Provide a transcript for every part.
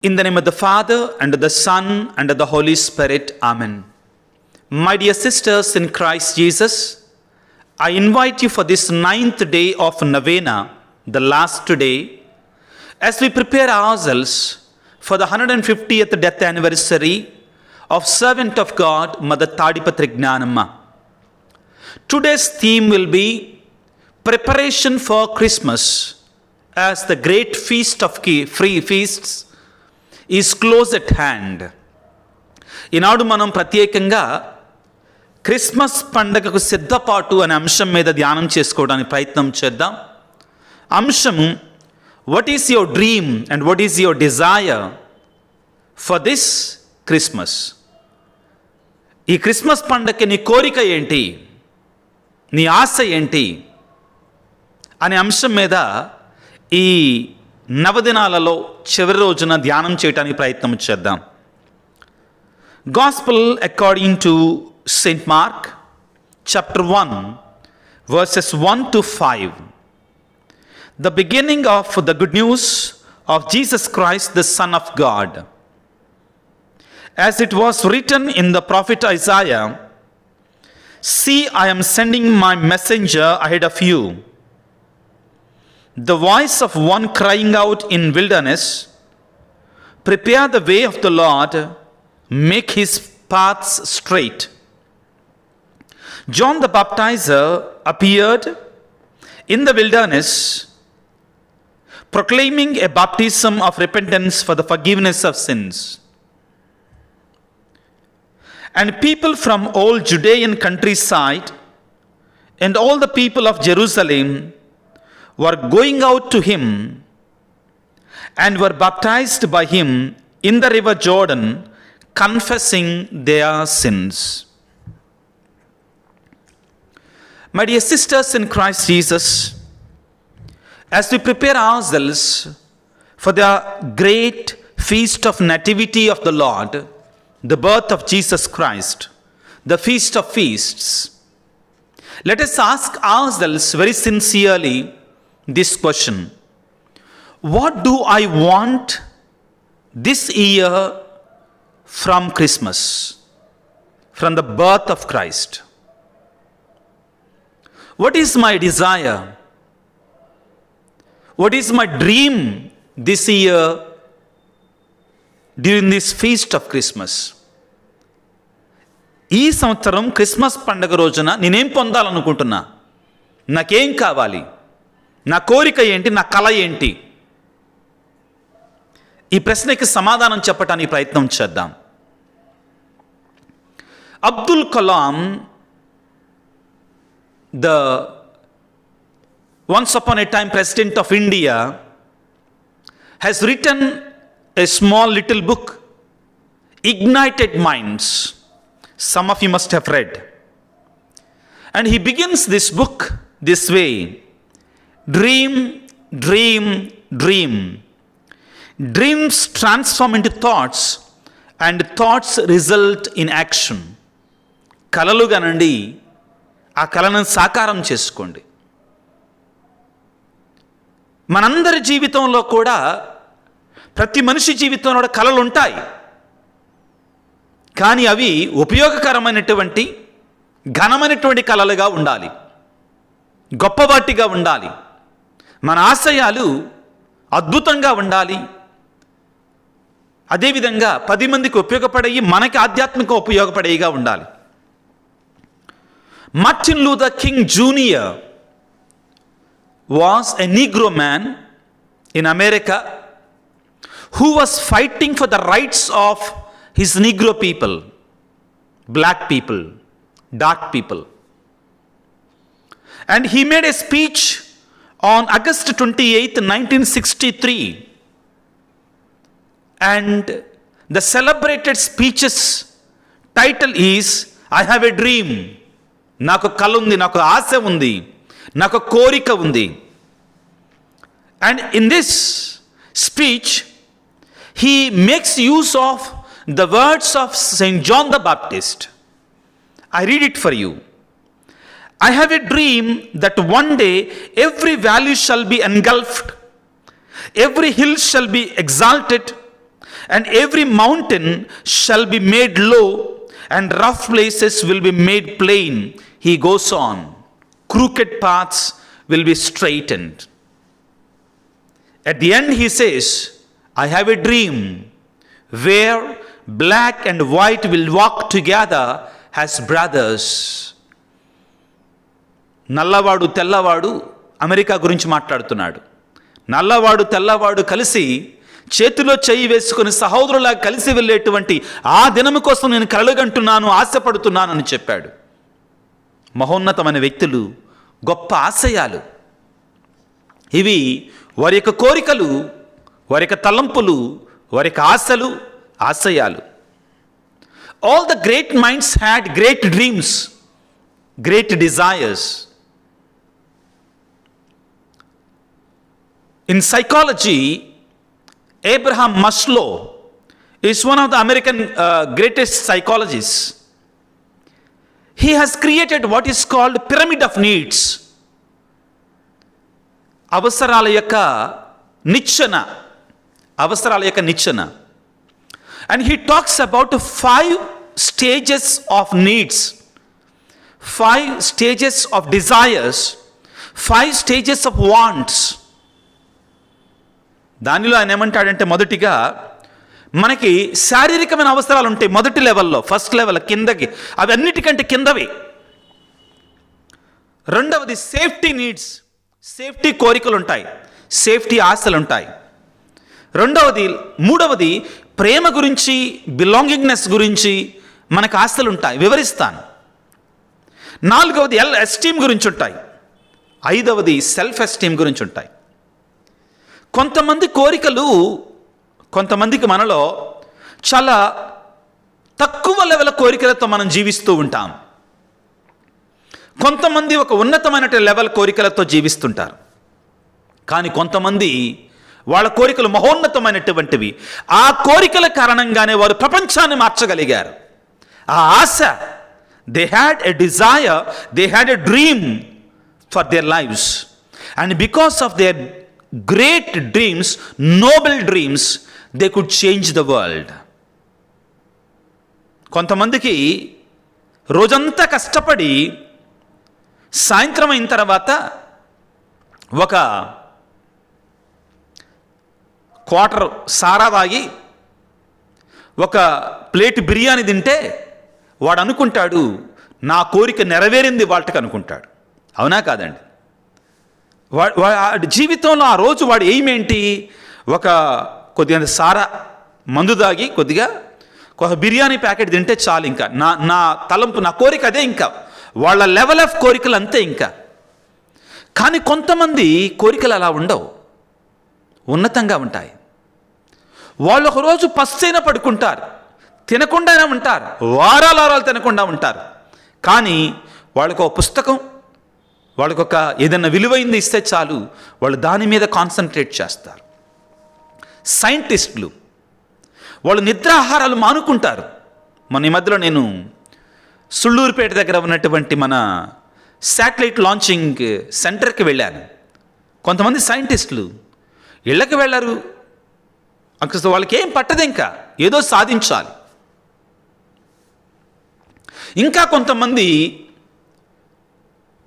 In the name of the Father, and of the Son, and of the Holy Spirit. Amen. My dear sisters in Christ Jesus, I invite you for this 9th day of Novena, the last day, as we prepare ourselves for the 150th death anniversary of servant of God, Mother Tadipatri Gnanamma. Today's theme will be preparation for Christmas, as the great feast of free feasts is close at hand. ఈనాడు మనం ప్రత్యేకంగా Christmas పండగకు సిద్ధపాటు అనే అంశం మీద ధ్యానం చేసుకోవడానికి ప్రయత్నం చేద్దాం. అంశము, what is your dream and what is your desire for this Christmas? ఈ క్రిస్మస్ పండగకి నీ కోరిక ఏంటి, నీ ఆశ ఏంటి అనే అంశం మీద ఈ నవదినాలలో చివరి రోజున ధ్యానం చేయడానికి ప్రయత్నం చేద్దాం. Gospel according to St. Mark, chapter 1, verses 1 to 5. The beginning of the good news of Jesus Christ, the Son of God. As it was written in the prophet Isaiah, "See, I am sending my messenger ahead of you, the voice of one crying out in wilderness, prepare the way of the Lord, make his paths straight." John the Baptizer appeared in the wilderness, proclaiming a baptism of repentance for the forgiveness of sins. And people from all Judean countryside and all the people of Jerusalem were going out to him and were baptized by him in the river Jordan, confessing their sins. My dear sisters in Christ Jesus, as we prepare ourselves for the great feast of Nativity of the Lord, the birth of Jesus Christ, the feast of feasts, let us ask ourselves very sincerely this question: what do I want this year from Christmas, from the birth of Christ? What is my desire? What is my dream this year during this feast of Christmas? ఈ సంవత్సరం Christmas పండుగ రోజున నేనేం పొందాలనుకుంటున్నా, నాకేం కావాలి, నా కోరిక ఏంటి, నా కళ ఏంటి? ఈ ప్రశ్నకి సమాధానం చెప్పడానికి ప్రయత్నం చేద్దాం. Abdul Kalam, the once upon a time president of India, has written a small little book, Ignited Minds. Some of you must have read. And he begins this book this way: dream, dream, dream. Dreams transform into thoughts, and thoughts result in action. కలలు కనండి, ఆ కలను సాకారం చేసుకోండి. మనందరి జీవితంలో కూడా, ప్రతి మనిషి జీవితంలో కూడా కలలు ఉంటాయి. కానీ అవి ఉపయోగకరమైనటువంటి, ఘనమైనటువంటి కలలుగా ఉండాలి, గొప్పవాటిగా ఉండాలి. మన ఆశయాలు అద్భుతంగా ఉండాలి. అదేవిధంగా 10 మందికి ఉపయోగపడేవి, మనకి ఆధ్యాత్మిక ఉపయోగపడేవిగా ఉండాలి. Martin Luther King Jr. was a Negro man in America who was fighting for the rights of his Negro people, black people, dark people. And he made a speech on August 28, 1963. And the celebrated speech's title is, "I have a dream." నాకు కల ఉంది, నాకు ఆశ ఉంది, నాకు కోరిక ఉంది. And in this speech, he makes use of the words of St. John the Baptist. I read it for you. "I have a dream that one day every valley shall be engulfed, every hill shall be exalted, and every mountain shall be made low, and rough places will be made plain. He goes on. Crooked paths will be straightened. At the end he says, I have a dream where black and white will walk together as brothers. నల్లవాడు తెల్లవాడు America గురించి మాట్లాడుతున్నాడు. నల్లవాడు తెల్లవాడు కలిసి చేతిలో చెయ్యి వేసుకుని సహోదరులా కలిసి వెళ్ళేటువంటి ఆ దినము కోసం నేను కలలుగంటున్నాను, ఆశపడుతున్నాను అని చెప్పాడు. మహోన్నతమైన వ్యక్తులు, గొప్ప ఆశయాలు ఇవి. వారి యొక్క కోరికలు, వారి యొక్క తలంపులు, వారి యొక్క ఆశలు, ఆశయాలు. All the great minds had great dreams, great desires. In psychology, Abraham Maslow is one of the American greatest psychologists. He has created what is called pyramid of needs. అవసరాల యొక్క నిచ్చెన, అవసరాల యొక్క నిచ్చెన. And he talks about 5 stages of needs, 5 stages of desires, 5 stages of wants. దానిలో ఆయన ఏమంటాడంటే, మొదటిగా మనకి శారీరకమైన అవసరాలు ఉంటాయి. మొదటి లెవెల్లో, ఫస్ట్ లెవెల్ కిందకి, అవి అన్నిటికంటే కిందవి. రెండవది సేఫ్టీ నీడ్స్, సేఫ్టీ కోరికలు ఉంటాయి, సేఫ్టీ ఆశలు ఉంటాయి. మూడవది ప్రేమ గురించి, బిలాంగింగ్నెస్ గురించి మనకు ఆశలు ఉంటాయి, వివరిస్తాను. నాలుగవది ఎస్టీమ్ గురించి ఉంటాయి. ఐదవది సెల్ఫ్ ఎస్టీమ్ గురించి ఉంటాయి. కొంతమంది కోరికలు, కొంతమందికి మనలో చాలా తక్కువ లెవెల్ కోరికలతో మనం జీవిస్తూ ఉంటాం. కొంతమంది ఒక ఉన్నతమైన లెవెల్ కోరికలతో జీవిస్తుంటారు. కానీ కొంతమంది వాళ్ళ కోరికలు మహోన్నతమైనటువంటివి. ఆ కోరికల కారణంగానే వారు ప్రపంచాన్ని మార్చగలిగారు. ఆ ఆశ, they had a desire, they had a dream for their lives, and because of their great dreams, noble dreams, they could change the world. కొంతమందికి రోజంతా కష్టపడి సాయంత్రం అయిన తర్వాత ఒక క్వార్టర్ సారా తాగి ఒక ప్లేట్ బిర్యానీ తింటే వాడు అనుకుంటాడు, నా కోరిక నెరవేరింది వాళ్ళకి అనుకుంటాడు. అవునా కాదండి? జీవితంలో ఆ రోజు వాడు ఎయిమ్ ఏంటి? ఒక కొద్దిగా సారా మందు దాగి కొద్దిగా ఒక బిర్యానీ ప్యాకెట్ తింటే చాలు. ఇంకా నా తలంపు, నా కోరిక అదే. ఇంకా వాళ్ళ లెవెల్ ఆఫ్ కోరికలు అంతే ఇంకా. కానీ కొంతమంది కోరికలు అలా ఉండవు, ఉన్నతంగా ఉంటాయి. వాళ్ళు ఒకరోజు పస్తైనా పడుకుంటారు, తినకుండానే ఉంటారు, వారాలు తినకుండా ఉంటారు. కానీ వాళ్ళకు ఒక పుస్తకం, వాళ్ళకు ఒక ఏదైనా విలువైంది ఇస్తే చాలు, వాళ్ళు దాని మీద కాన్సన్ట్రేట్ చేస్తారు. సైంటిస్టులు వాళ్ళు నిద్రాహారాలు మానుకుంటారు. మన ఈ మధ్యలో నేను సుళ్ళూరుపేట దగ్గర ఉన్నటువంటి మన శాటిలైట్ లాంచింగ్ సెంటర్కి వెళ్ళాను. కొంతమంది సైంటిస్టులు ఇళ్ళకి వెళ్ళారు, అక్కడ వాళ్ళకి ఏం పట్టదు, ఇంకా ఏదో సాధించాలి. ఇంకా కొంతమంది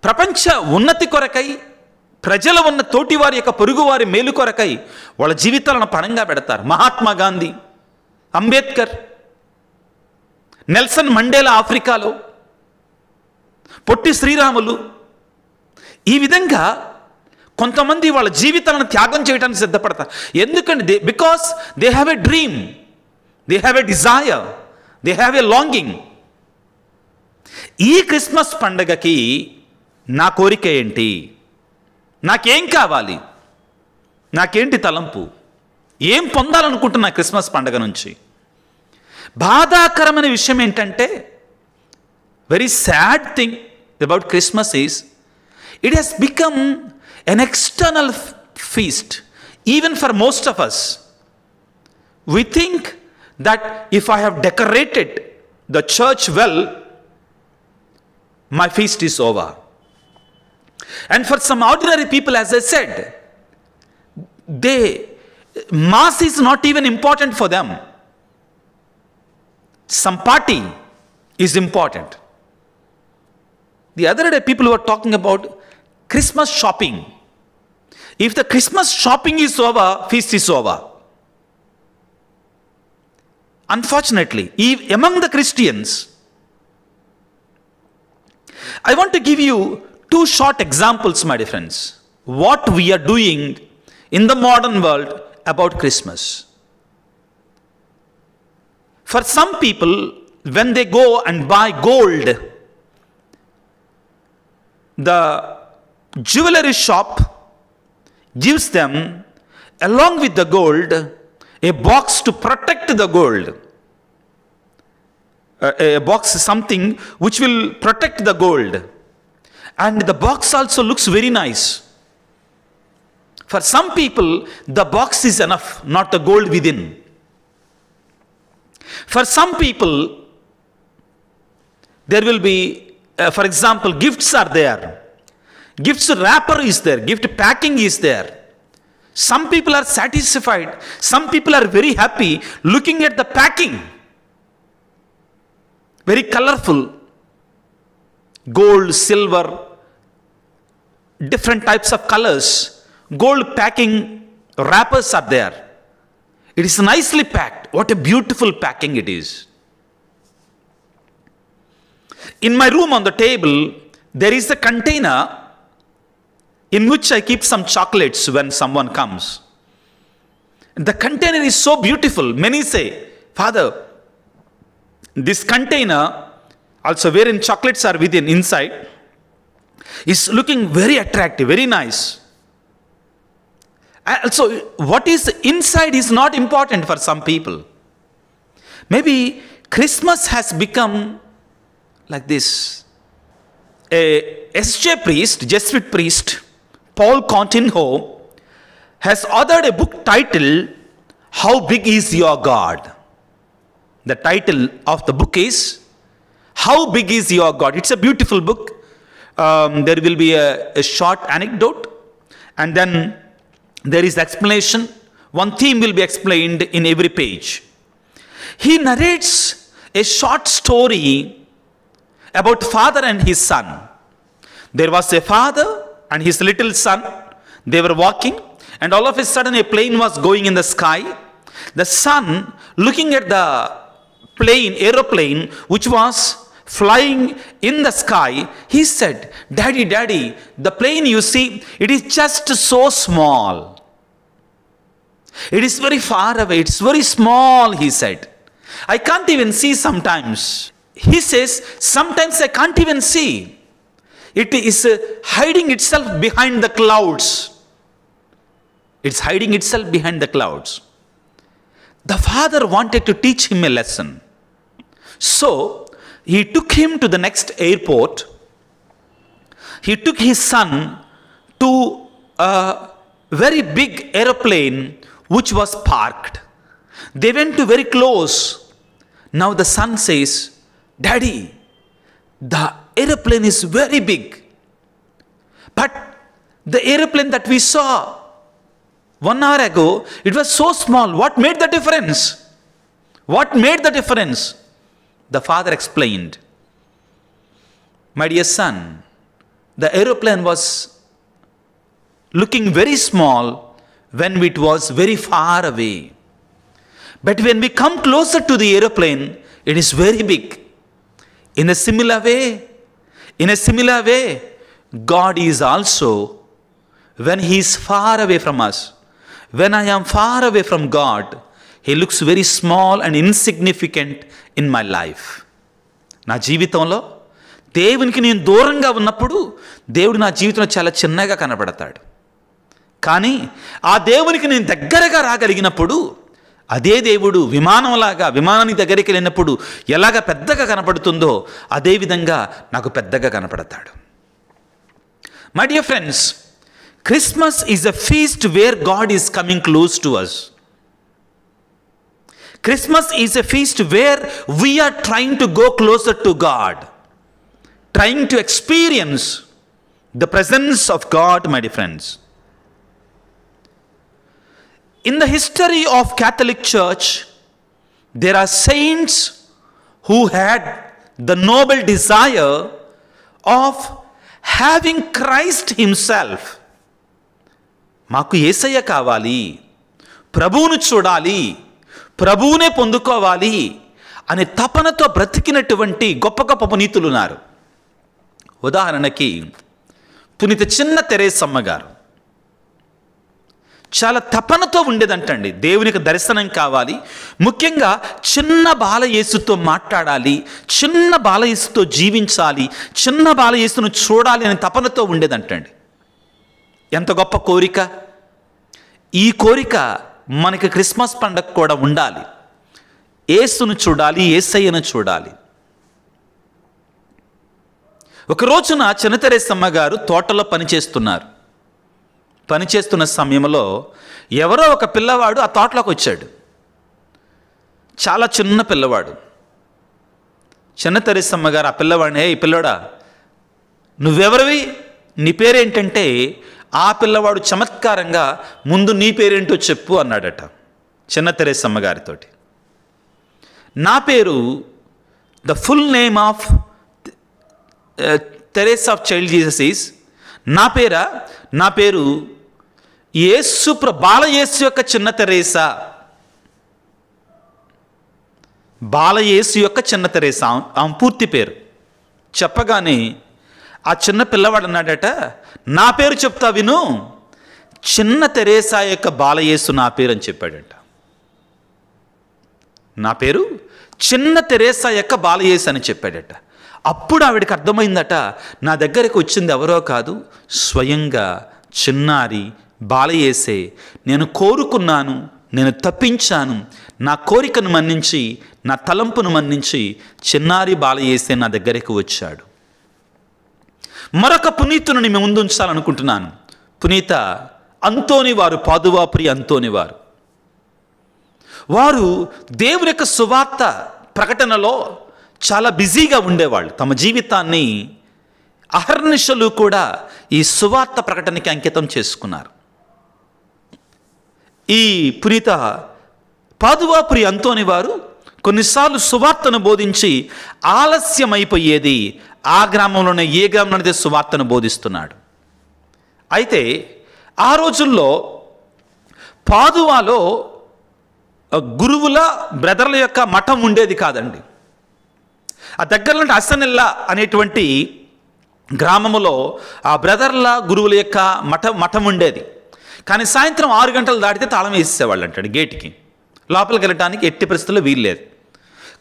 ప్రపంచ ఉన్నతి కొరకై, ప్రజల ఉన్న తోటివారి యొక్క పొరుగువారి మేలు కొరకై వాళ్ళ జీవితాలను పణంగా పెడతారు. మహాత్మా గాంధీ, అంబేద్కర్, నెల్సన్ మండేలా ఆఫ్రికాలో, పొట్టి శ్రీరాములు, ఈ విధంగా కొంతమంది వాళ్ళ జీవితాలను త్యాగం చేయడానికి సిద్ధపడతారు. ఎందుకంటే because they have a dream, they have a desire, they have a longing. ఈ క్రిస్మస్ పండగకి నా కోరిక ఏంటి? నాకేం కావాలి? నాకేంటి తలంపు? ఏం పొందాలనుకుంటున్నా క్రిస్మస్ పండగ నుంచి? బాధాకరమైన విషయం ఏంటంటే, very sad thing about Christmas is it he's become an external feast even for most of us. We think that if I have decorated the church well, my feast is over. And for some ordinary people, as I said, Mass is not even important for them. Some party is important. The other day, people were talking about Christmas shopping. If the Christmas shopping is over, feast is over. Unfortunately, among the Christians, I want to give you two short examples, my dear friends, what we are doing in the modern world about Christmas. For some people, when they go and buy gold, the jewelry shop gives them, along with the gold, a box to protect the gold. A box is something which will protect the gold. And the box also looks very nice. For some people, the box is enough, not the gold within. For some people, there will be, for example, gifts are there. Gifts wrapper is there. Gift packing is there. Some people are satisfied. Some people are very happy looking at the packing. Very colorful. Gold, silver, different types of colors. Gold packing wrappers are there. It is nicely packed. What a beautiful packing it is. In my room on the table, there is a container in which I keep some chocolates when someone comes. The container is so beautiful. Many say, Father, this container, also wherein chocolates are within inside, is looking very attractive, very nice. Also, what is inside is not important for some people. Maybe Christmas has become like this. A S.J. priest, Jesuit priest, Paul Continho, has authored a book titled, How Big Is Your God? The title of the book is, How Big Is Your God? It's a beautiful book. There will be a short anecdote, and then there is explanation. One theme will be explained in every page. He narrates a short story about father and his son. There was a father and his little son. They were walking, and all of a sudden a plane was going in the sky. The son, looking at the aeroplane, which was flying in the sky, he said, Daddy, Daddy, the plane you see, it is just so small. It is very far away. It's very small, he said. I can't even see sometimes. He says, sometimes I can't even see. It is hiding itself behind the clouds. It's hiding itself behind the clouds. The father wanted to teach him a lesson. So, he took him to the next airport. He took his son to a very big aeroplane which was parked. They went to very close. Now the son says, Daddy, the aeroplane is very big. But the aeroplane that we saw 1 hour ago, it was so small. What made the difference? What made the difference? The father explained, My dear son, the aeroplane was looking very small when it was very far away. But when we come closer to the aeroplane, it is very big. In a similar way, God is also, when He is far away from us, when I am far away from God, He looks very small and insignificant in my life. నా జీవితంలో దేవునికి నేను దూరంగా ఉన్నప్పుడు దేవుడు నా జీవితంలో చాలా చిన్నగా కనబడతాడు. కానీ ఆ దేవునికి నేను దగ్గరగా రాగలిగినప్పుడు అదే దేవుడు విమానానికి దగ్గరికి వెళ్ళినప్పుడు ఎలాగ పెద్దగా కనపడుతుందో అదే విధంగా నాకు పెద్దగా కనపడతాడు. My dear friends, Christmas is a feast where God is coming close to us. Christmas is a feast where we are trying to go closer to God, trying to experience the presence of God, my dear friends. In the history of Catholic Church, there are saints who had the noble desire of having Christ himself. మాకు యేసయ్య కావాలి, ప్రభువును చూడాలి, ప్రభువునే పొందుకోవాలి అనే తపనతో బ్రతికినటువంటి గొప్ప గొప్ప పునీతులు ఉన్నారు. ఉదాహరణకి పునీత చిన్న తెరేసమ్మ గారు చాలా తపనతో ఉండేదంటండి. దేవునికి దర్శనం కావాలి, ముఖ్యంగా చిన్న బాలయేసుతో మాట్లాడాలి, చిన్న బాలయేసుతో జీవించాలి, చిన్న బాలయేసును చూడాలి అనే తపనతో ఉండేదంటండి. ఎంత గొప్ప కోరిక! ఈ కోరిక మనకి క్రిస్మస్ పండగ కూడా ఉండాలి. యేసును చూడాలి, యేసయ్యను చూడాలి. ఒక రోజున చిన్న తెరేసమ్మ గారు తోటలో పనిచేస్తున్నారు. పనిచేస్తున్న సమయంలో ఎవరో ఒక పిల్లవాడు ఆ తోటలోకి వచ్చాడు. చాలా చిన్న పిల్లవాడు. చిన్న తెరేసమ్మ గారు ఆ పిల్లవాడిని, ఈ పిల్లవాడా నువ్వెవరివి, నీ పేరేంటంటే ఆ పిల్లవాడు చమత్కారంగా ముందు నీ పేరేంటో చెప్పు అన్నాడట చిన్న తెరేసమ్మ గారితోటి. నా పేరు, the full name of Teresa of child Jesus is, నా పేరు యేసు బాలయేసు యొక్క చిన్న తెరేసా, బాలయేసు యొక్క చిన్న తెరేసా ఆమె పూర్తి పేరు. చెప్పగానే ఆ చిన్న పిల్లవాడు అన్నాడట, నా పేరు చెప్తా విను, చిన్న తెరేసా యొక్క బాలయేసు నా పేరు అని చెప్పాడట. నా పేరు చిన్న తెరేసా యొక్క బాలయేసు అని చెప్పాడట. అప్పుడు ఆవిడకి అర్థమైందట, నా దగ్గరికి వచ్చింది ఎవరో కాదు, స్వయంగా చిన్నారి బాలయేసే. నేను కోరుకున్నాను, నేను తప్పించాను, నా కోరికను మన్నించి, నా తలంపును మన్నించి చిన్నారి బాలయేసే నా దగ్గరికి వచ్చాడు. మరొక పునీతుని మేము ముందు ఉంచాలనుకుంటున్నాను. పునీత అంతోని వారు, పాదువాపురి అంతోని వారు. వారు దేవుని యొక్క సువార్త ప్రకటనలో చాలా బిజీగా ఉండేవాళ్ళు. తమ జీవితాన్ని అహర్నిశలు కూడా ఈ సువార్త ప్రకటనకి అంకితం చేసుకున్నారు. ఈ పునీత పాదువాపురి అంతోని వారు కొన్నిసార్లు సువార్తను బోధించి ఆలస్యమైపోయేది. ఆ గ్రామంలోనే, ఏ గ్రామంలోనే సువార్తను బోధిస్తున్నాడు. అయితే ఆ రోజుల్లో పాదువాలో గురువుల బ్రదర్ల యొక్క మఠం ఉండేది కాదండి. ఆ దగ్గరలో అసనెల్లా అనేటువంటి గ్రామములో ఆ బ్రదర్ల గురువుల యొక్క మఠం ఉండేది. కానీ సాయంత్రం 6 గంటలు దాటితే తాళం వేసేసేవాళ్ళు అంటాడు గేట్కి. లోపలికి వెళ్ళటానికి ఎట్టి పరిస్థితుల్లో వీల్లేదు.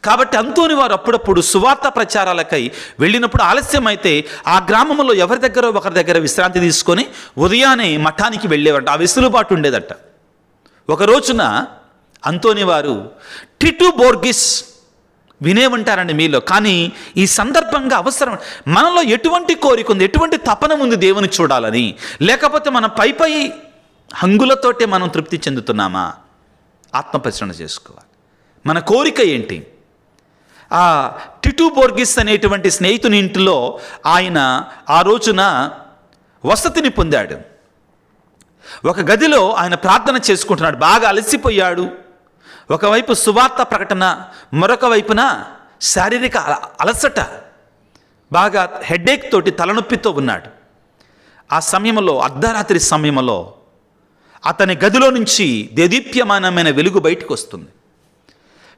కాబట్టి అంతోని వారు అప్పుడప్పుడు సువార్త ప్రచారాలకై వెళ్ళినప్పుడు ఆలస్యం అయితే ఆ గ్రామంలో ఎవరి దగ్గర ఒకరి దగ్గర విశ్రాంతి తీసుకొని ఉదయాన్నే మఠానికి వెళ్ళేవారంట. ఆ వెసులుబాటు ఉండేదట. ఒక రోజున అంతోని వారు టిటు బోర్గిస్ వినే ఉంటారండి మీలో. కానీ ఈ సందర్భంగా అవసరం, మనలో ఎటువంటి కోరిక ఉంది, ఎటువంటి తపన ఉంది దేవుని చూడాలని, లేకపోతే మన పై హంగులతోటే మనం తృప్తి చెందుతున్నామా? ఆత్మపరిశీలన చేసుకోవాలి. మన కోరిక ఏంటి? ఆ టిటు బోర్గిస్ అనేటువంటి స్నేహితుని ఇంటిలో ఆయన ఆ రోజున వసతిని పొందాడు. ఒక గదిలో ఆయన ప్రార్థన చేసుకుంటున్నాడు. బాగా అలసిపోయాడు. ఒకవైపు సువార్త ప్రకటన, మరొక వైపున శారీరక అలసట, బాగా హెడేక్ తోటి తలనొప్పితో ఉన్నాడు. ఆ సమయంలో, అర్ధరాత్రి సమయంలో అతని గదిలో నుంచి దేదీప్యమానమైన వెలుగు బయటకు వస్తుంది.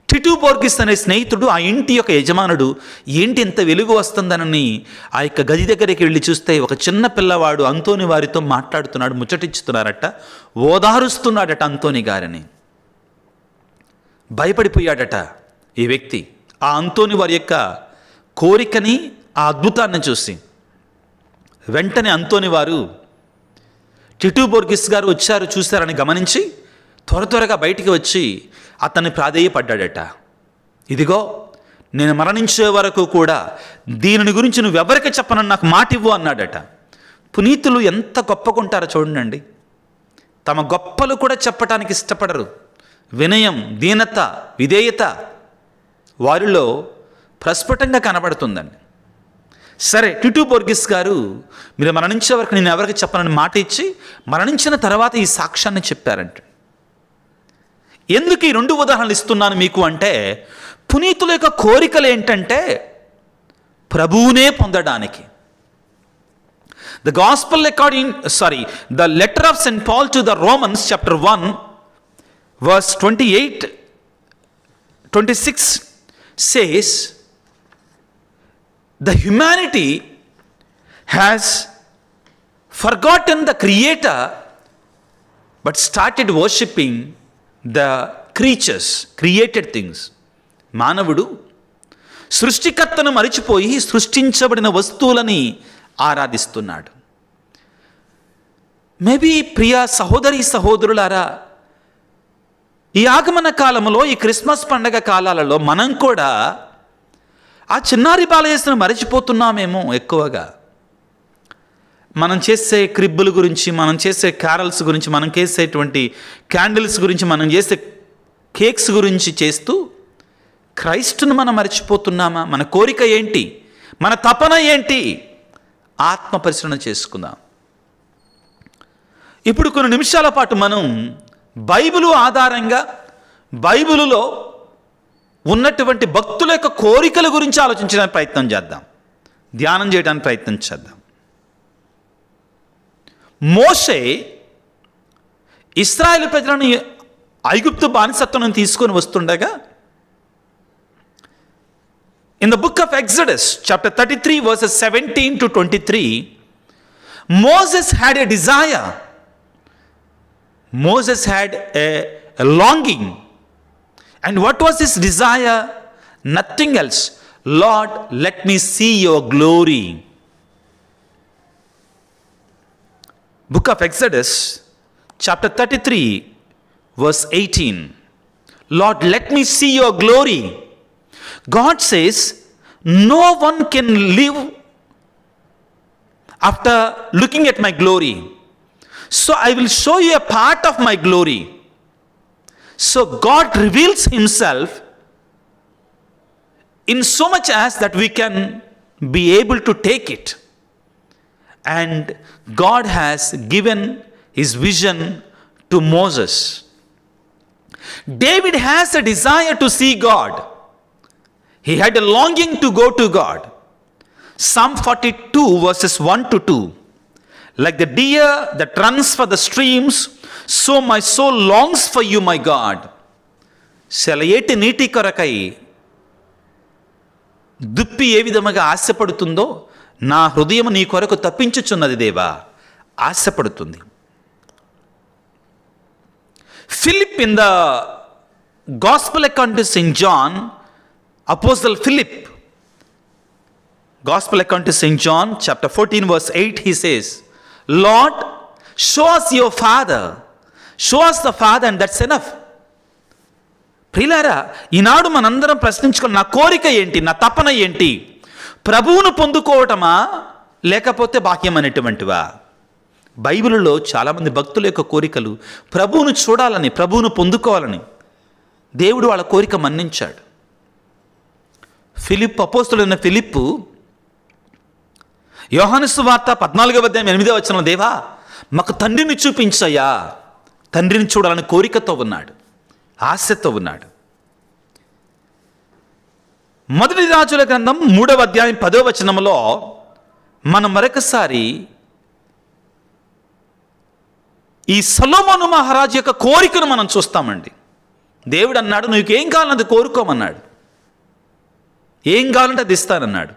టిటు బోర్గిస్ అనే స్నేహితుడు, ఆ ఇంటి యొక్క యజమానుడు, ఏంటి ఇంత వెలుగు వస్తుందనని ఆ యొక్క గది దగ్గరికి వెళ్ళి చూస్తే ఒక చిన్న పిల్లవాడు అంతోని వారితో మాట్లాడుతున్నాడు, ముచ్చటించుతున్నారట, ఓదారుస్తున్నాడట అంతోని గారిని. భయపడిపోయాడట ఈ వ్యక్తి ఆ అంతోని వారి యొక్క కోరికని, ఆ అద్భుతాన్ని చూసి. వెంటనే అంతోని వారు టిటు బోర్గిస్ గారు వచ్చారు చూశారని గమనించి త్వరగా బయటికి వచ్చి అతన్ని ప్రాధేయపడ్డాడట. ఇదిగో, నేను మరణించే వరకు కూడా దీనిని గురించి నువ్వెవరికి చెప్పనని నాకు మాట ఇవ్వు అన్నాడట. పునీతులు ఎంత గొప్పకుంటారో చూడండి. తమ గొప్పలు కూడా చెప్పటానికి ఇష్టపడరు. వినయం, దీనత, విధేయత వారిలో ప్రస్ఫుటంగా కనబడుతుందండి. సరే, టిటు బోర్గిస్ గారు మీరు మరణించే వరకు నేను ఎవరికి చెప్పనని మాట ఇచ్చి మరణించిన తర్వాత ఈ సాక్ష్యాన్ని చెప్పారంట. ఎందుకు ఈ 2 ఉదాహరణలు ఇస్తున్నాను మీకు అంటే, పునీతుల యొక్క కోరికలు ఏంటంటే ప్రభువునే పొందడానికి. The letter of St. Paul to the Romans, chapter 1, verse 26 says, the humanity has forgotten the Creator but started worshipping the creatures, created things. మానవుడు సృష్టికర్తను మరిచిపోయి సృష్టించబడిన వస్తువులని ఆరాధిస్తున్నాడు. మేబీ ప్రియ సహోదరి సహోదరులారా, ఈ ఆగమన కాలంలో, ఈ క్రిస్మస్ పండగ కాలాలలో మనం కూడా ఆ చిన్నారి బాలయేసును మరిచిపోతున్నామేమో. ఎక్కువగా మనం చేసే క్రిబ్బుల గురించి, మనం చేసే క్యారల్స్ గురించి, మనం చేసేటువంటి క్యాండిల్స్ గురించి, మనం చేసే కేక్స్ గురించి చేస్తూ క్రైస్టును మనం మరిచిపోతున్నామా? మన కోరిక ఏంటి? మన తపన ఏంటి? ఆత్మ పరిశీలన చేసుకుందాం. ఇప్పుడు కొన్ని నిమిషాల పాటు మనం బైబిలు ఆధారంగా, బైబిలులో ఉన్నటువంటి భక్తుల యొక్క కోరికల గురించి ఆలోచించడానికి ప్రయత్నం చేద్దాం, ధ్యానం చేయడానికి ప్రయత్నం చేద్దాం. మోషే ఇశ్రాయేలు ప్రజలను ఐగుప్తు బానిసత్వం తీసుకొని వస్తుండగా, in the book of Exodus, chapter 33, verses 17 to 23, Moses had a desire. Moses had a longing. And what was his desire? Nothing else. Lord, let me see your glory. Book of Exodus, chapter 33, verse 18. Lord, let me see your glory. God says, no one can live after looking at my glory. So I will show you a part of my glory. So God reveals himself in so much as that we can be able to take it. And God has given his vision to Moses. David has a desire to see God. He had a longing to go to God. Psalm 42, verses 1 to 2. Like the deer that runs for the streams, so my soul longs for you, my God. సెలయేటి నీటి కొరకై దుప్పి ఏ విధముగా ఆశపడుతుందో, నా హృదయం నీ కొరకు తప్పించుచున్నది దేవా, ఆశపడుతుంది. Philip, in the Gospel according to St. John, Apostle Philip, Gospel according to St. John, chapter 14, verse 8, he says, Lord, show us your Father. Show us the Father and that's enough. ప్రియులారా, ఈనాడు మనందరం ప్రశ్నించుకోవాలి, నా కోరిక ఏంటి, నా తపన ఏంటి? ప్రభువును పొందుకోవటమా లేకపోతే బాహ్యం అనేటువంటివా? బైబిల్లో చాలామంది భక్తుల యొక్క కోరికలు ప్రభువును చూడాలని, ప్రభువును పొందుకోవాలని. దేవుడు వాళ్ళ కోరిక మన్నించాడు. అపోస్తలుడైన ఫిలిప్పు యోహాను సువార్త 14:8 దేవా మాకు తండ్రిని చూపించయ్యా, తండ్రిని చూడాలని కోరికతో ఉన్నాడు, ఆశతో ఉన్నాడు. మొదటి రాజుల గ్రంథం 3వ అధ్యాయం 10వ వచనంలో మనం మరొకసారి ఈ సొలొమోను మహారాజు యొక్క కోరికను మనం చూస్తామండి. దేవుడు అన్నాడు, నువ్వు ఏం కావాలన్నది కోరుకోమన్నాడు, ఏం కావాలంటే అది ఇస్తానన్నాడు.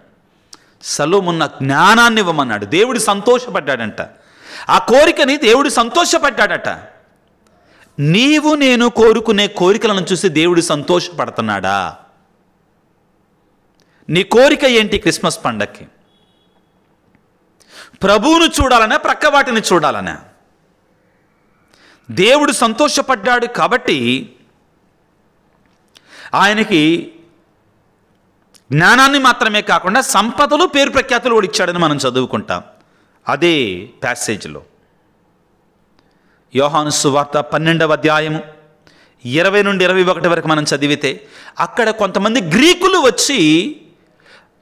సొలొమోను జ్ఞానాన్ని ఇవ్వమన్నాడు. దేవుడు సంతోషపడ్డాడంట, ఆ కోరికని దేవుడు సంతోషపడ్డాడట. నీవు నేను కోరుకునే కోరికలను చూసి దేవుడు సంతోషపడుతున్నాడా? నీ కోరిక ఏంటి క్రిస్మస్ పండక్కి? ప్రభువును చూడాలనా, ప్రక్క వాటిని చూడాలనా? దేవుడు సంతోషపడ్డాడు కాబట్టి ఆయనకి జ్ఞానాన్ని మాత్రమే కాకుండా సంపదలు, పేరు ప్రఖ్యాతులు కూడా ఇచ్చాడని మనం చదువుకుంటాం అదే ప్యాసేజ్లో. యోహాను సువార్త 12వ అధ్యాయము 20 నుండి 21 వరకు మనం చదివితే అక్కడ కొంతమంది గ్రీకులు వచ్చి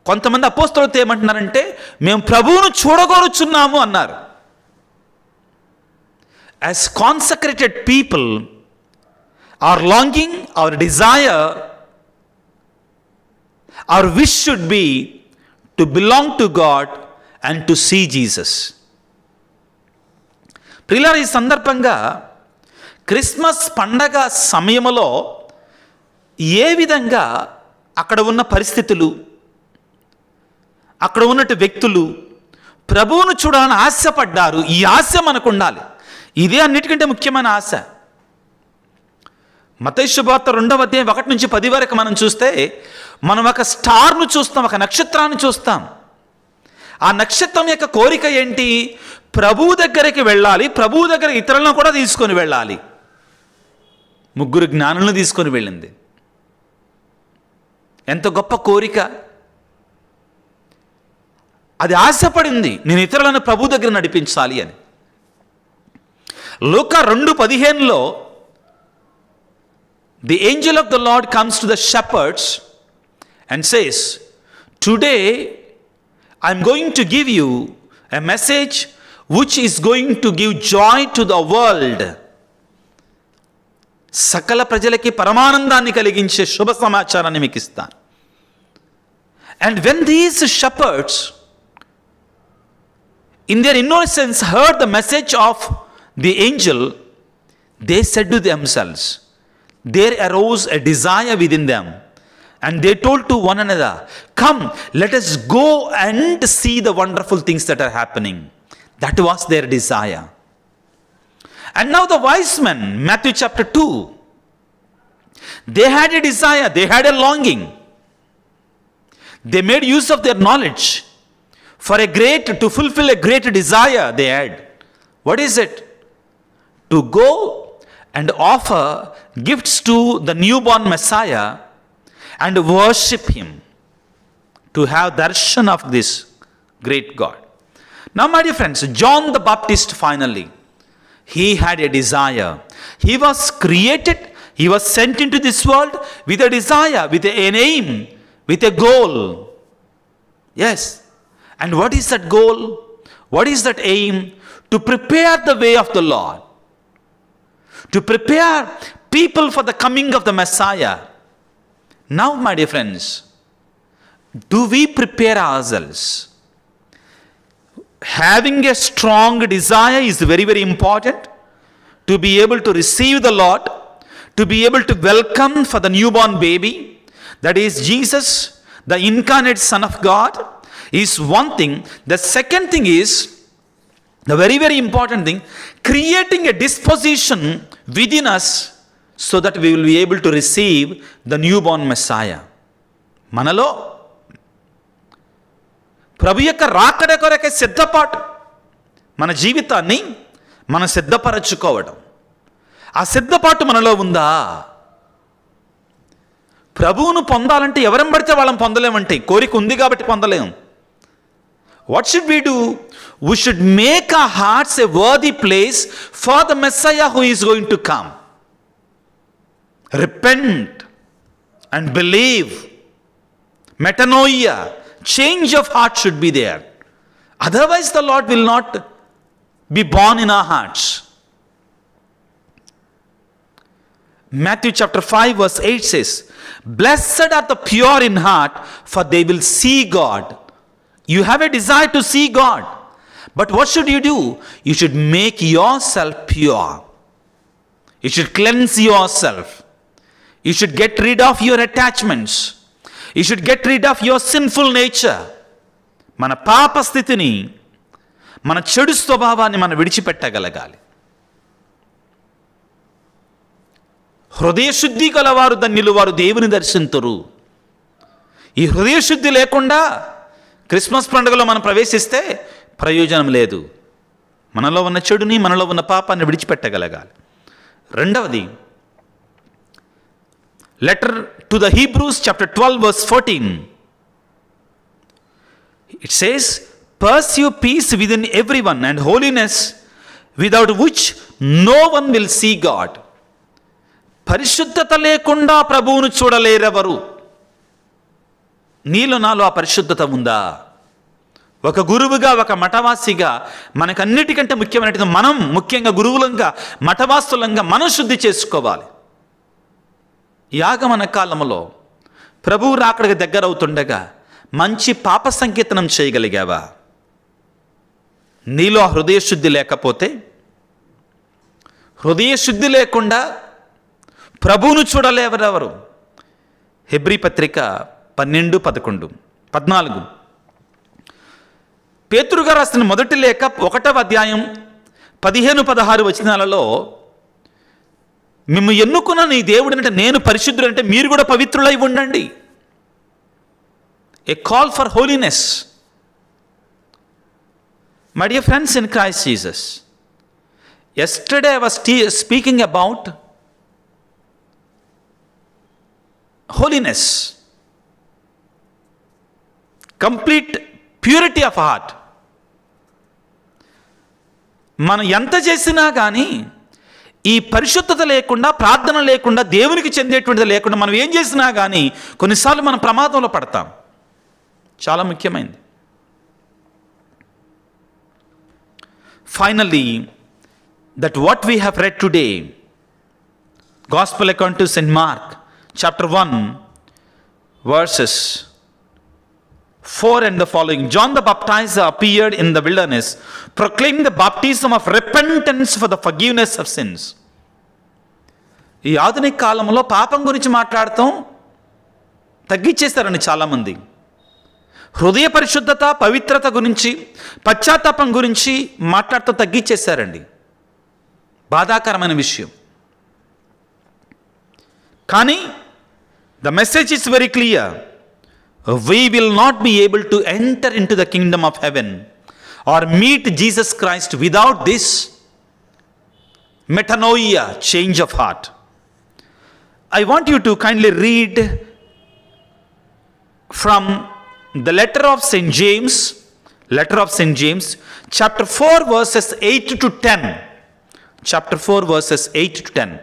కొంతమంది అపోస్తలులతో ఏమంటున్నారంటే, మేము ప్రభువును చూడగోరుచున్నాము అన్నారు. As consecrated people, our longing, our desire, our wish should be to belong to God and to see Jesus. ప్రియులారా, ఈ సందర్భంగా క్రిస్మస్ పండగ సమయంలో ఏ విధంగా అక్కడ ఉన్న పరిస్థితులు, అక్కడ ఉన్నట్టు వ్యక్తులు ప్రభువును చూడాలని ఆశపడ్డారు. ఈ ఆశ మనకు ఉండాలి. ఇదే అన్నిటికంటే ముఖ్యమైన ఆశ. మత్తయి శుభవార్త 2వ అధ్యాయం 1 నుంచి 10 వరకు మనం చూస్తే మనం ఒక స్టార్ను చూస్తాం, ఒక నక్షత్రాన్ని చూస్తాం. ఆ నక్షత్రం యొక్క కోరిక ఏంటి? ప్రభువు దగ్గరికి వెళ్ళాలి, ప్రభువు దగ్గర ఇతరులను కూడా తీసుకొని వెళ్ళాలి. 3 జ్ఞానులను తీసుకొని వెళ్ళింది. ఎంత గొప్ప కోరిక! అది ఆశపడింది, నేను ఇతరులను ప్రభు దగ్గర నడిపించాలి అని. లూకా 2:15లో the angel of the Lord comes to the shepherds and says, today I am going to give you a message which is going to give joy to the world. సకల ప్రజలకి పరమానందాన్ని కలిగించే శుభ సమాచారాన్ని మీకు ఇస్తాను. And when these shepherds in their innocence heard the message of the angel, they said to themselves, there arose a desire within them, and they told to one another, come, let us go and see the wonderful things that are happening. That was their desire. And now the wise men, Matthew chapter 2, they had a desire, they had a longing. They made use of their knowledge to fulfill a great desire they had. What is it? To go and offer gifts to the newborn Messiah and worship him, to have darshan of this great God. Now, my dear friends, John the Baptist finally, he had a desire. He was created, he was sent into this world with a desire, with an aim, with a goal. Yes. And what is that goal? What is that aim? To prepare the way of the Lord. To prepare people for the coming of the Messiah. Now, my dear friends, do we prepare ourselves? Having a strong desire is very, very important to be able to receive the Lord, to be able to welcome for the newborn baby, that is Jesus, the incarnate Son of God, is one thing. The second thing is, the very, very important thing, creating a disposition within us so that we will be able to receive the newborn Messiah. మనలో ప్రభు యొక్క రాకడ కొరకే సిద్ధపాటు, మన జీవితాన్ని మనం సిద్ధపరచుకోవడం. ఆ సిద్ధపాటు మనలో ఉందా? ప్రభువును పొందాలంటే ఎవరం పడితే వాళ్ళని పొందలేమంటే, కోరిక ఉంది కాబట్టి పొందలేము. What should we do? We should make our hearts a worthy place for the Messiah who is going to come. Repent and believe. Metanoia, change of heart should be there. Otherwise the Lord will not be born in our hearts. Matthew chapter 5 verse 8 says, blessed are the pure in heart, for they will see God. You have a desire to see God. But what should you do? You should make yourself pure. You should cleanse yourself. You should get rid of your attachments. You should get rid of your sinful nature. మన పాప స్థితిని, మన చెడు స్వభావాన్ని మనం విడిచిపెట్టగలగాలి. హృదయ శుద్ధి గలవారు ధన్యులు, వారు దేవుని దర్శింతురు. ఈ హృదయ శుద్ధి లేకుండా క్రిస్మస్ పండుగలో మనం ప్రవేశిస్తే ప్రయోజనం లేదు. మనలో ఉన్న చెడుని, మనలో ఉన్న పాపాన్ని విడిచిపెట్టగలగాలి. రెండవది, letter to the Hebrews chapter 12 verse 14. It says, pursue peace within everyone and holiness, without which no one will see God. పరిశుద్ధత లేకుండా ప్రభువును చూడలేరెవరు. నీలో నాలో ఆ పరిశుద్ధత ఉందా? ఒక గురువుగా, ఒక మఠవాసిగా మనకన్నిటికంటే ముఖ్యమైనది మనం ముఖ్యంగా గురువులంగా, మఠవాసులంగా మనం శుద్ధి చేసుకోవాలి. ఈ ఆగమన కాలంలో ప్రభువు రాకడికి దగ్గరవుతుండగా మంచి పాప సంకీర్తనం చేయగలిగావా? నీలో హృదయశుద్ధి లేకపోతే, హృదయశుద్ధి లేకుండా ప్రభువును చూడలేవరెవరు? హెబ్రీ పత్రిక 12:14 పేతురుగా రాసిన మొదటి లేఖ 1వ అధ్యాయం 15-16 వచనాలలో, మిమ్ము ఎన్నుకున్న నీ దేవుడు అంటే నేను పరిశుద్ధుడంటే మీరు కూడా పవిత్రులై ఉండండి. A call for holiness. My dear friends in Christ Jesus, yesterday I was speaking about holiness, complete purity of heart. మనం ఎంత చేసినా కానీ ఈ పరిశుద్ధత లేకుండా, ప్రార్థన లేకుండా, దేవునికి చెందేటువంటిది లేకుండా మనం ఏం చేసినా కానీ కొన్నిసార్లు మనం ప్రమాదంలో పడతాం. చాలా ముఖ్యమైనది. Finally, that what we have read today, Gospel according to St. Mark, chapter 1, verses 4 and the following. John the Baptizer appeared in the wilderness, proclaiming the baptism of repentance for the forgiveness of sins. ఈ ఆధునిక కాలంలో పాపం గురించి మాట్లాడటం తగ్గించేస్తారండి చాలామంది. హృదయ పరిశుద్ధత, పవిత్రత గురించి, పశ్చాత్తాపం గురించి మాట్లాడటం తగ్గించేశారండి. బాధాకరమైన విషయం. కానీ the message is very clear. We will not be able to enter into the kingdom of heaven or meet Jesus Christ without this metanoia, change of heart. I want you to kindly read from the letter of St. James, chapter 4, verses 8 to 10. Chapter 4, verses 8 to 10.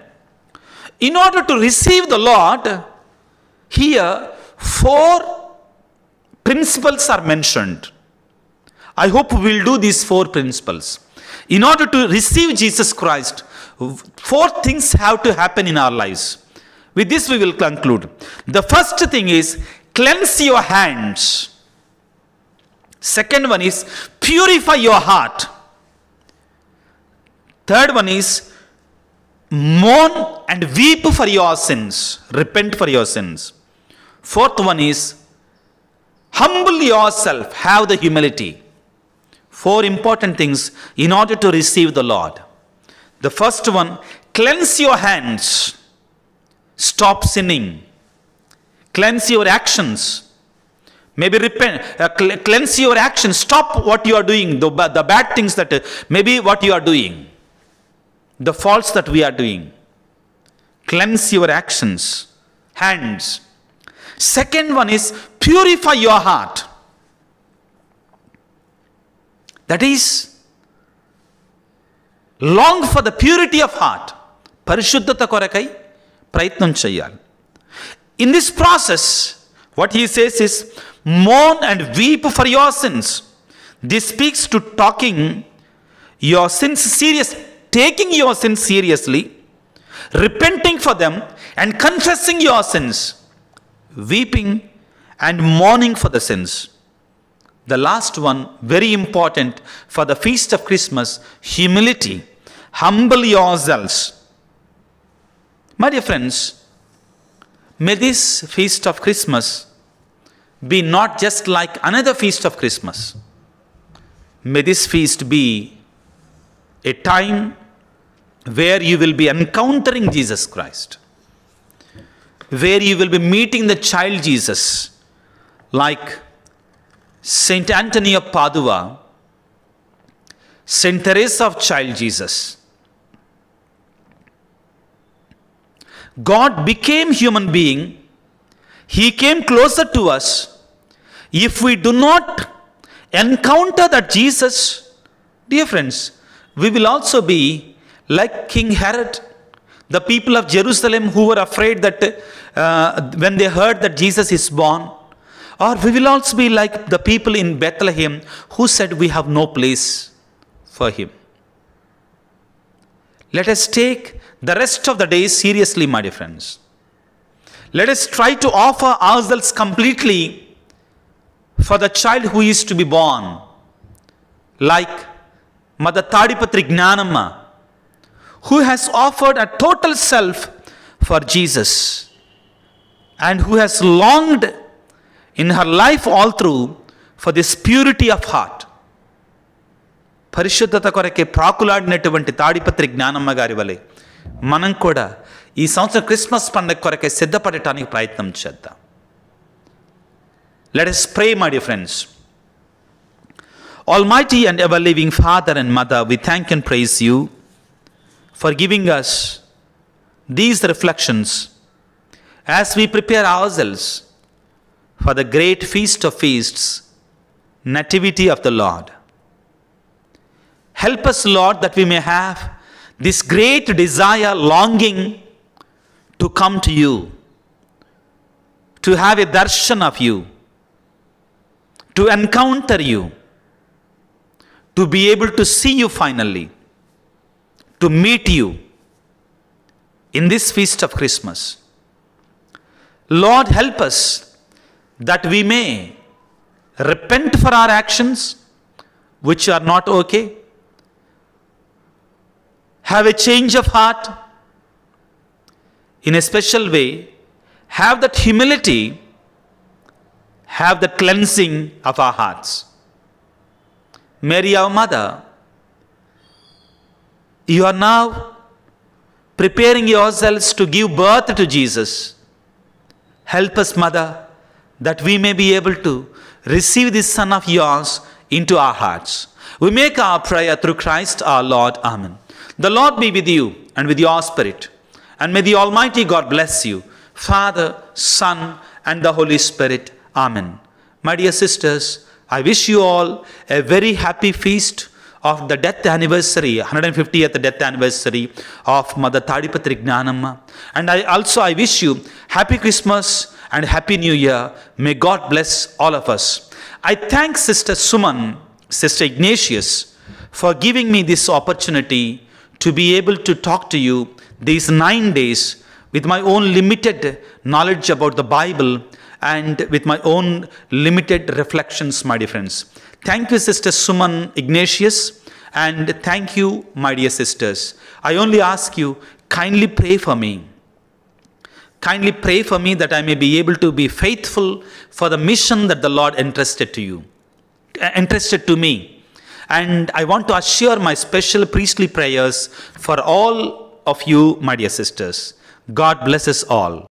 In order to receive the Lord, here 4 principles are mentioned. I hope we will do these 4 principles. In order to receive Jesus Christ, 4 things have to happen in our lives. With this we will conclude. The first thing is cleanse your hands. Second one is purify your heart. Third one is mourn and weep for your sins. Repent for your sins. Fourth one is humble yourself. Have the humility. 4 important things in order to receive the Lord. The first one, cleanse your hands. Stop sinning. Cleanse your actions. Maybe repent, cleanse your actions. Stop what you are doing, the bad things that maybe what you are doing, the faults that we are doing. Cleanse your actions, hands. Second one is purify your heart. That is, long for the purity of heart. పరిశుద్ధత కొరకై ప్రయత్నం చేయాలి. In this process, what he says is, mourn and weep for your sins. This speaks to taking your sins seriously, repenting for them and confessing your sins, weeping and mourning for the sins. The last one, very important for the feast of Christmas, humility. Humble yourselves. My dear friends, may this feast of Christmas be not just like another feast of Christmas. May this feast be a time where you will be encountering Jesus Christ, where you will be meeting the child Jesus, like Saint Anthony of Padua, Saint Teresa of Child Jesus. God became human being. He came closer to us. If we do not encounter that Jesus, dear friends, we will also be like King Herod, the people of Jerusalem who were afraid that when they heard that Jesus is born. Or we will also be like the people in Bethlehem who said we have no place for him. Let us take the rest of the day seriously, my dear friends. Let us try to offer ourselves completely for the child who is to be born. Like Mother Tadipatri Gnanamma, who has offered a total self for Jesus and who has longed in her life all through for this purity of heart. పరిశుద్ధత కొరకే ప్రాకులాడినటువంటి తాడిపత్రి జ్ఞానమ్మ గారి వలె మనం కూడా ఈ సంవత్సరం Christmas పండుగ కొరకే సిద్ధపడటానికి ప్రయత్నం చేద్దాం. Let us pray, my dear friends. Almighty and ever-living Father and Mother, we thank and praise you for giving us these reflections as we prepare ourselves for the great feast of feasts, Nativity of the Lord. Help us, Lord, that we may have this great desire, longing to come to you, to have a darshan of you, to encounter you, to be able to see you finally, to meet you in this feast of Christmas. Lord, help us that we may repent for our actions which are not okay, have a change of heart in a special way, have that humility, have the cleansing of our hearts. Mary, our mother, you are now preparing yourselves to give birth to Jesus. Help us, Mother, that we may be able to receive this Son of yours into our hearts. We make our prayer through Christ our Lord. Amen. The Lord be with you and with your spirit. And may the Almighty God bless you, Father, Son, and the Holy Spirit. Amen. My dear sisters, I wish you all a very happy feast of the death anniversary, 150th death anniversary of Mother Tadipatri Gnanamma. And I wish you happy Christmas and happy New Year. May God bless all of us. I thank Sister Suman, Sister Ignatius, for giving me this opportunity to be able to talk to you these 9 days with my own limited knowledge about the Bible and with my own limited reflections, my dear friends. Thank you, Sister Suman Ignatius, and thank you, my dear sisters. I only ask you, kindly pray for me. Kindly pray for me that I may be able to be faithful for the mission that the Lord entrusted to me. And I want to assure my special priestly prayers for all of you, my dear sisters. God bless us all.